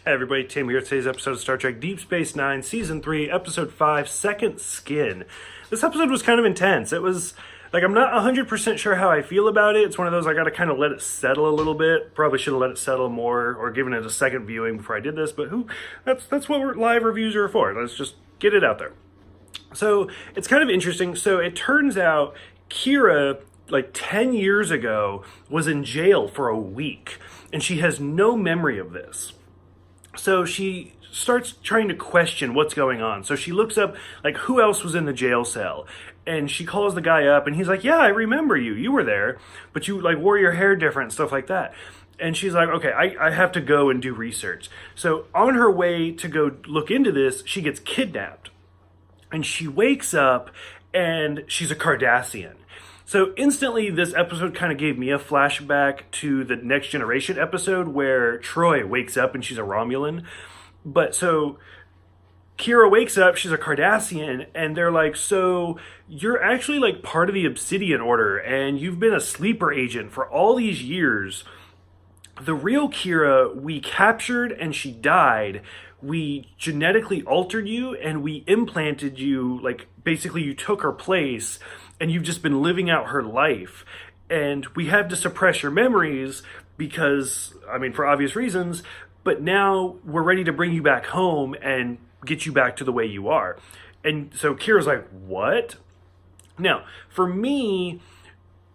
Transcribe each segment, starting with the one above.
Hey everybody, Tim here. Today's episode of Star Trek Deep Space Nine, Season 3, Episode 5, Second Skin. This episode was kind of intense. It was, I'm not 100% sure how I feel about it. It's one of those I gotta kind of let it settle a little bit. Probably should have let it settle more or given it a second viewing before I did this, but that's what live reviews are for. Let's just get it out there. So, it's kind of interesting. So, it turns out Kira, 10 years ago, was in jail for a week, and she has no memory of this. So she starts trying to question what's going on. So she looks up, who else was in the jail cell? And she calls the guy up, and he's like, yeah, I remember you. You were there, but you, wore your hair different, stuff like that. And she's like, okay, I have to go and do research. So on her way to go look into this, she gets kidnapped. And she wakes up, and she's a Cardassian. So instantly, this episode kind of gave me a flashback to the Next Generation episode where Troy wakes up and she's a Romulan. But so Kira wakes up, she's a Cardassian, and they're like, so you're actually part of the Obsidian Order, and you've been a sleeper agent for all these years. The real Kira, we captured and she died. We genetically altered you and we implanted you, basically you took her place and you've just been living out her life. And we had to suppress your memories because, for obvious reasons, but now we're ready to bring you back home and get you back to the way you are. And so Kira's like, what? Now, for me,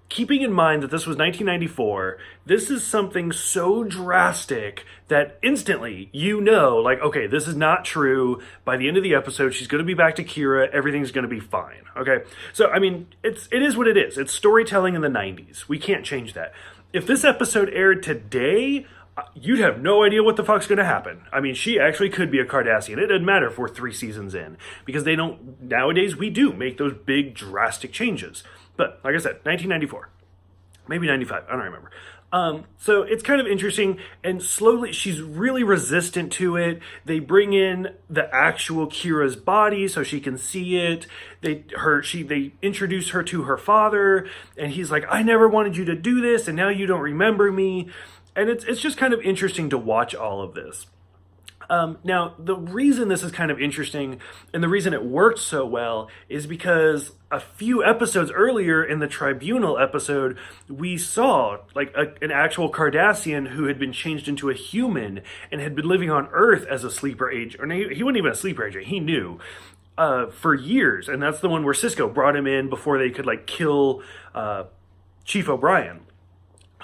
keeping in mind that this was 1994, this is something so drastic that instantly okay, this is not true. By the end of the episode, she's going to be back to Kira. Everything's going to be fine. Okay, so it is what it is. It's storytelling in the 90s. We can't change that. If this episode aired today, you'd have no idea what the fuck's going to happen. She actually could be a Cardassian. It doesn't matter if we're 3 seasons in, because they don't, nowadays we do make those big drastic changes. But like I said, 1994, maybe 95, I don't remember. So it's kind of interesting, and slowly she's really resistant to it. They bring in the actual Kira's body so she can see it. They introduce her to her father, and he's like, I never wanted you to do this, and now you don't remember me. And it's just kind of interesting to watch all of this. Now, the reason this is kind of interesting and the reason it worked so well is because a few episodes earlier in the Tribunal episode, we saw an actual Cardassian who had been changed into a human and had been living on Earth as a sleeper agent. Or he wasn't even a sleeper agent, he knew. For years. And that's the one where Cisco brought him in before they could kill Chief O'Brien.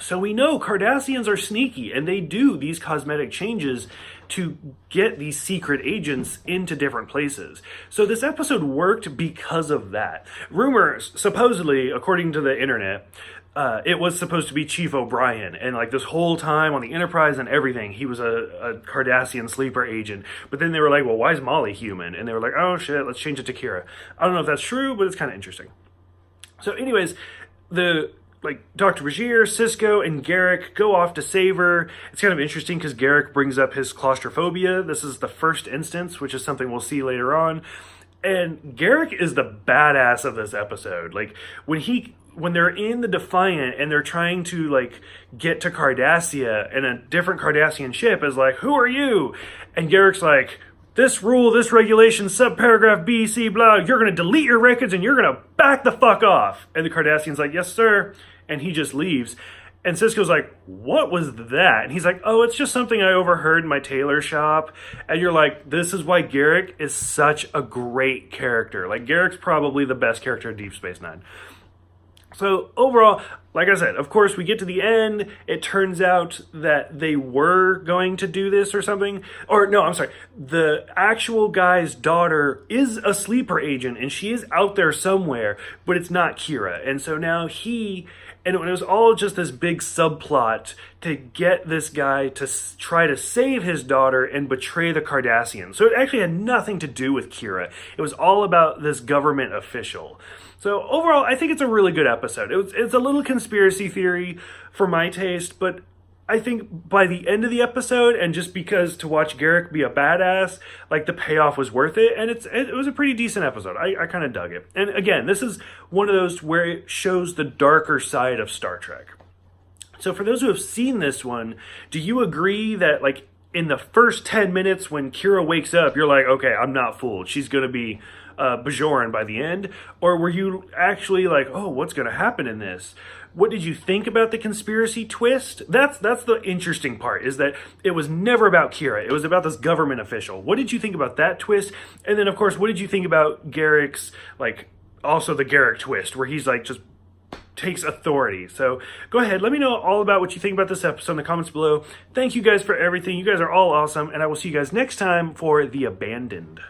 So we know Cardassians are sneaky, and they do these cosmetic changes to get these secret agents into different places. So this episode worked because of that. Rumors, supposedly, according to the internet, it was supposed to be Chief O'Brien, and this whole time on the Enterprise and everything, he was a Cardassian sleeper agent. But then they were like, well, why is Molly human? And they were like, oh shit, let's change it to Kira. I don't know if that's true, but it's kind of interesting. So anyways, Dr. Bashir, Cisco, and Garrick go off to save her. It's kind of interesting because Garrick brings up his claustrophobia. This is the first instance, which is something we'll see later on. And Garrick is the badass of this episode. When they're in the Defiant and they're trying to get to Cardassia, and a different Cardassian ship is like, who are you? And Garrick's like, this rule, this regulation, subparagraph B, C, blah, you're going to delete your records and you're going to back the fuck off. And the Cardassian's like, yes, sir. And he just leaves. And Cisco's like, what was that? And he's like, oh, it's just something I overheard in my tailor shop. And you're like, this is why Garrick is such a great character. Garrick's probably the best character in Deep Space Nine. So overall, like I said, of course, we get to the end. It turns out that they were going to do this or something. Or no, I'm sorry. The actual guy's daughter is a sleeper agent, and she is out there somewhere, but it's not Kira. And so now and it was all just this big subplot to get this guy to try to save his daughter and betray the Cardassians. So it actually had nothing to do with Kira. It was all about this government official. So overall, I think it's a really good episode. It's a little conspiracy theory for my taste, but I think by the end of the episode, and just because to watch Garrick be a badass, the payoff was worth it, and it was a pretty decent episode. I kind of dug it. And again, this is one of those where it shows the darker side of Star Trek. So for those who have seen this one, do you agree that in the first 10 minutes when Kira wakes up, you're like, okay, I'm not fooled. She's going to be Bajoran by the end? Or were you actually like, oh, what's going to happen in this? What did you think about the conspiracy twist? That's the interesting part, is that it was never about Kira. It was about this government official. What did you think about that twist? And then, of course, what did you think about Garrick's, like, also the Garrick twist, where he's like just takes authority? So go ahead, let me know all about what you think about this episode in the comments below. Thank you guys for everything. You guys are all awesome, and I will see you guys next time for The Abandoned.